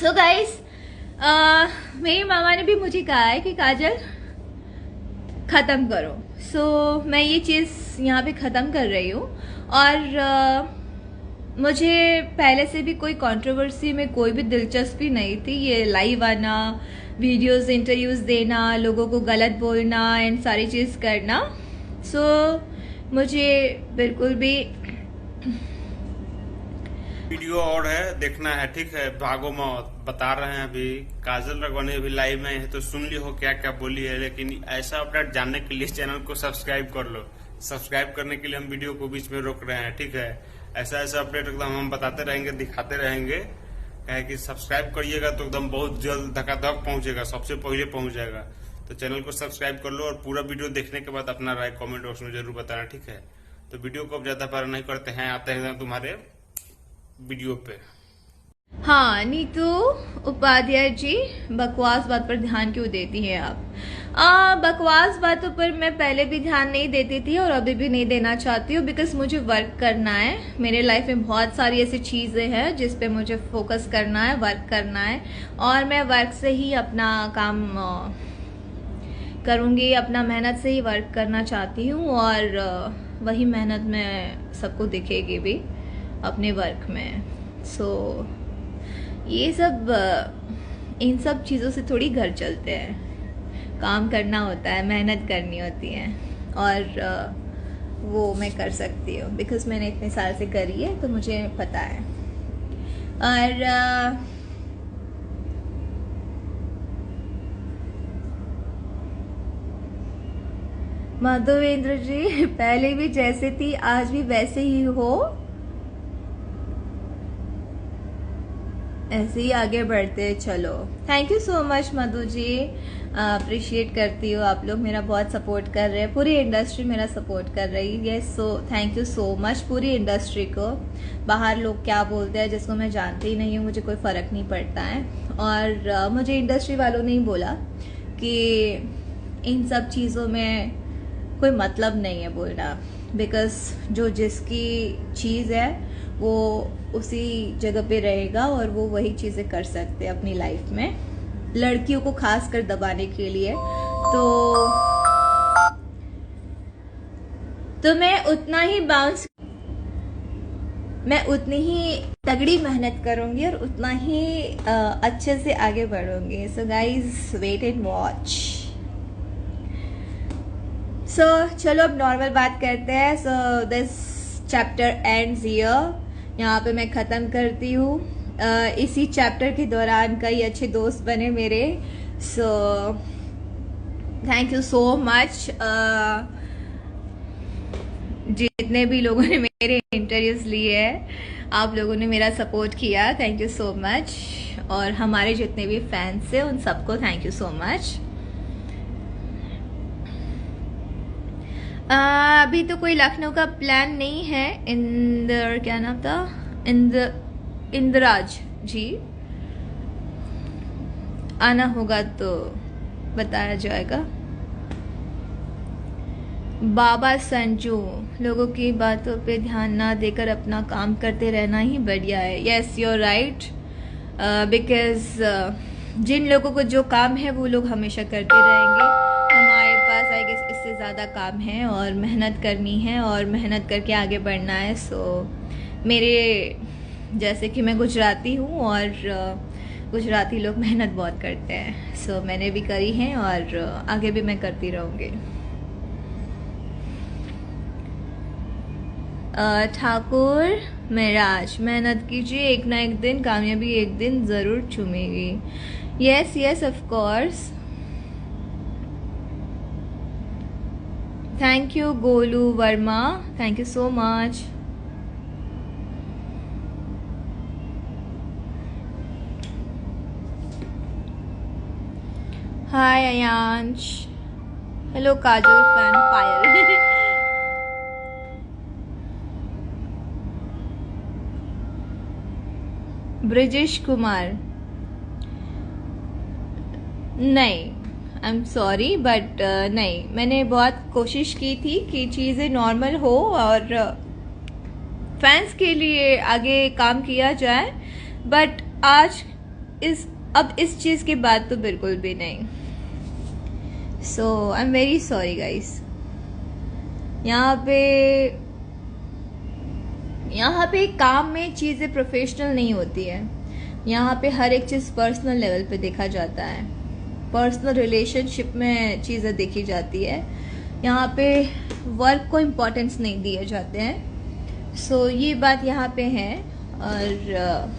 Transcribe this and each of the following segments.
So guys, मेरी मामा ने भी मुझे कहा है कि काजल ख़त्म करो। मैं ये चीज़ यहाँ पे ख़त्म कर रही हूँ। और मुझे पहले से भी कोई कंट्रोवर्सी में कोई भी दिलचस्पी नहीं थी। ये लाइव आना, वीडियोस, इंटरव्यूज़ देना, लोगों को गलत बोलना एंड सारी चीज़ करना, मुझे बिल्कुल भी वीडियो और है, देखना है, ठीक है। भागो मत, बता रहे हैं अभी। काजल राघवानी अभी लाइव में है तो सुन ली हो क्या क्या बोली है, लेकिन ऐसा अपडेट जानने के लिए चैनल को सब्सक्राइब कर लो। सब्सक्राइब करने के लिए हम वीडियो को बीच में रोक रहे हैं, ठीक है। ऐसा ऐसा अपडेट एकदम हम बताते रहेंगे, दिखाते रहेंगे। कहे कि सब्सक्राइब करिएगा तो एकदम बहुत जल्द धकाधक पहुंचेगा, सबसे पहले पहुंच जाएगा। तो चैनल को सब्सक्राइब कर लो और पूरा वीडियो देखने के बाद अपना राय कमेंट बॉक्स में जरूर बताना, ठीक है। तो वीडियो को अब ज्यादा पार नहीं करते हैं, आते हैं तुम्हारे वीडियो पे। हाँ, नीतू उपाध्याय जी, बकवास बात पर ध्यान क्यों देती हैं आप? बकवास बातों पर मैं पहले भी ध्यान नहीं देती थी और अभी भी नहीं देना चाहती हूँ, बिकॉज मुझे वर्क करना है। मेरे लाइफ में बहुत सारी ऐसी चीज़ें हैं जिस पे मुझे फोकस करना है, वर्क करना है, और मैं वर्क से ही अपना काम करूँगी, अपना मेहनत से ही वर्क करना चाहती हूँ। और वही मेहनत में सबको दिखेगी भी अपने वर्क में। ये सब, इन सब चीज़ों से थोड़ी घर चलते हैं। काम करना होता है, मेहनत करनी होती है, और वो मैं कर सकती हूँ बिकॉज मैंने इतने साल से करी है, तो मुझे पता है। और माधवेंद्र जी, पहले भी जैसे थी आज भी वैसे ही हो, ऐसे ही आगे बढ़ते चलो। Thank you so much Madhu ji, appreciate करती हूँ। आप लोग मेरा बहुत सपोर्ट कर रहे हैं, पूरी इंडस्ट्री मेरा सपोर्ट कर रही है। So thank you so much पूरी इंडस्ट्री को। बाहर लोग क्या बोलते हैं जिसको मैं जानती ही नहीं हूँ, मुझे कोई फ़र्क नहीं पड़ता है। और मुझे इंडस्ट्री वालों ने ही बोला कि इन सब चीज़ों में कोई मतलब नहीं है बोलना, बिकॉज जो जिसकी चीज़ है वो उसी जगह पे रहेगा और वो वही चीज़ें कर सकते हैं अपनी लाइफ में, लड़कियों को खास कर दबाने के लिए। तो मैं उतनी ही तगड़ी मेहनत करूंगी और उतना ही अच्छे से आगे बढ़ूंगी। So guys, wait and watch. चलो अब नॉर्मल बात करते हैं। This chapter ends here. यहाँ पे मैं ख़त्म करती हूँ। इसी चैप्टर के दौरान कई अच्छे दोस्त बने मेरे। Thank you so much. जितने भी लोगों ने मेरे इंटरव्यूज लिए हैं, आप लोगों ने मेरा सपोर्ट किया, थैंक यू सो मच। और हमारे जितने भी फैंस हैं उन सबको थैंक यू सो मच। अभी तो कोई लखनऊ का प्लान नहीं है। क्या नाम था? इंद्राज जी, आना होगा तो बताया जाएगा। बाबा संजू, लोगों की बातों पे ध्यान ना देकर अपना काम करते रहना ही बढ़िया है। Yes, you are right, because जिन लोगों को जो काम है वो लोग हमेशा करते रहेंगे। हमारे पास आई गेस इससे ज़्यादा काम है और मेहनत करनी है और मेहनत करके आगे बढ़ना है। मेरे जैसे कि मैं गुजराती हूँ और गुजराती लोग मेहनत बहुत करते हैं। मैंने भी करी है और आगे भी मैं करती रहूँगी। ठाकुर महराज, मेहनत कीजिए, एक ना एक दिन कामयाबी एक दिन ज़रूर चूमेगी। Yes yes, of course. Thank you Golu Verma, thank you so much. Hi Ayansh, hello Kajal fan Payal. Brijesh Kumar, नहीं, आई एम सॉरी बट नहीं, मैंने बहुत कोशिश की थी कि चीज़ें नॉर्मल हो और फैंस के लिए आगे काम किया जाए, बट आज अब इस चीज के बाद तो बिल्कुल भी नहीं। So I am very sorry guys. यहाँ पे काम में चीजें प्रोफेशनल नहीं होती है। यहाँ पे हर एक चीज पर्सनल लेवल पे देखा जाता है, पर्सनल रिलेशनशिप में चीजें देखी जाती है। यहाँ पे वर्क को इम्पोर्टेंस नहीं दिए जाते हैं। सो ये बात यहाँ पे है। और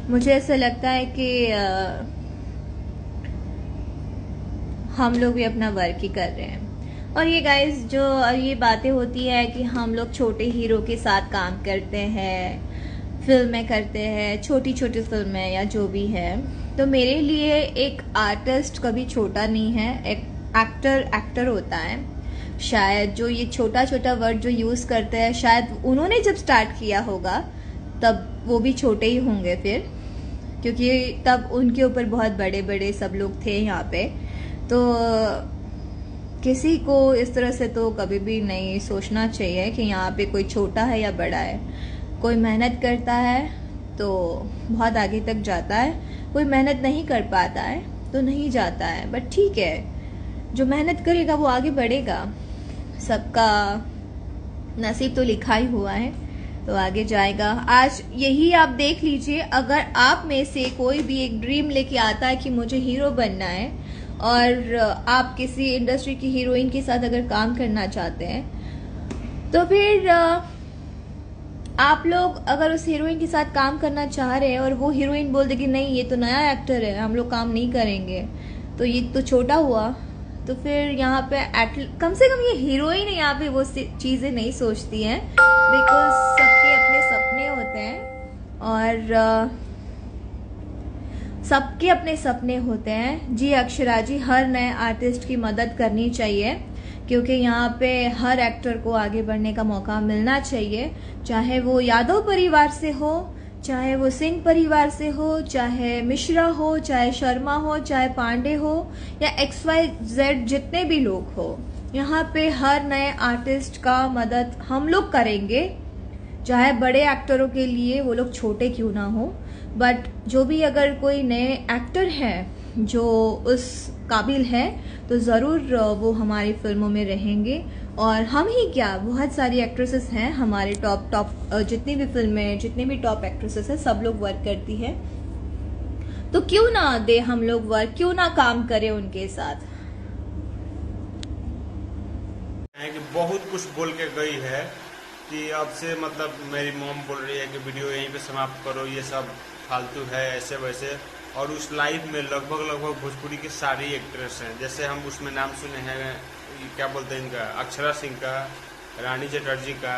मुझे ऐसा लगता है कि हम लोग भी अपना वर्क ही कर रहे हैं। और ये गाइस जो ये बातें होती है कि हम लोग छोटे हीरो के साथ काम करते हैं, फिल्में करते हैं, छोटी छोटी फिल्में या जो भी है, तो मेरे लिए एक आर्टिस्ट कभी छोटा नहीं है। एक एक्टर होता है। शायद जो ये छोटा छोटा वर्ड जो यूज करते हैं, शायद उन्होंने जब स्टार्ट किया होगा तब वो भी छोटे ही होंगे फिर, क्योंकि तब उनके ऊपर बहुत बड़े बड़े सब लोग थे यहाँ पे। तो किसी को इस तरह से तो कभी भी नहीं सोचना चाहिए कि यहाँ पे कोई छोटा है या बड़ा है। कोई मेहनत करता है तो बहुत आगे तक जाता है, कोई मेहनत नहीं कर पाता है तो नहीं जाता है। बट ठीक है, जो मेहनत करेगा वो आगे बढ़ेगा। सबका नसीब तो लिखा ही हुआ है, तो आगे जाएगा। आज यही आप देख लीजिए, अगर आप में से कोई भी एक ड्रीम लेके आता है कि मुझे हीरो बनना है, और आप किसी इंडस्ट्री की हीरोइन के साथ अगर काम करना चाहते हैं, तो फिर आप लोग अगर उस हीरोइन के साथ काम करना चाह रहे हैं और वो हीरोइन बोल दे कि नहीं ये तो नया एक्टर है, हम लोग काम नहीं करेंगे, तो ये तो छोटा हुआ, तो फिर यहाँ पे कम से कम ये हीरोइन यहाँ पे वो चीजें नहीं सोचती हैं, बिकॉज सबके अपने सपने होते हैं और सबके अपने सपने होते हैं। जी अक्षरा जी, हर नए आर्टिस्ट की मदद करनी चाहिए, क्योंकि यहाँ पे हर एक्टर को आगे बढ़ने का मौका मिलना चाहिए, चाहे वो यादव परिवार से हो, चाहे वो सिंह परिवार से हो, चाहे मिश्रा हो, चाहे शर्मा हो, चाहे पांडे हो, या XYZ जितने भी लोग हो। यहाँ पे हर नए आर्टिस्ट का मदद हम लोग करेंगे, चाहे बड़े एक्टरों के लिए वो लोग छोटे क्यों ना हो। बट जो भी अगर कोई नए एक्टर है जो उस काबिल है, तो ज़रूर वो हमारी फिल्मों में रहेंगे। और हम ही क्या, बहुत सारी एक्ट्रेसेस हैं हमारे टॉप जितनी भी फिल्में, जितनी भी टॉप एक्ट्रेसेस हैं, सब लोग वर्क करती है। तो क्यों ना दे हम लोग वर्क, क्यों ना काम करें उनके साथ। कि बहुत कुछ बोल के गई है कि अब से मतलब मेरी मॉम बोल रही है कि वीडियो यहीं पे समाप्त करो, ये सब फालतू है ऐसे वैसे। और उस लाइव में लगभग भोजपुरी की सारी एक्ट्रेस हैं, जैसे हम उसमें नाम सुने हैं, क्या बोलते हैं इनका, अक्षरा सिंह का, रानी चटर्जी का,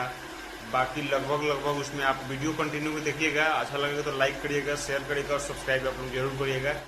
बाकी लगभग उसमें आप वीडियो कंटिन्यू में देखिएगा। अच्छा लगेगा तो लाइक करिएगा, शेयर करिएगा और सब्सक्राइब आप लोग जरूर करिएगा।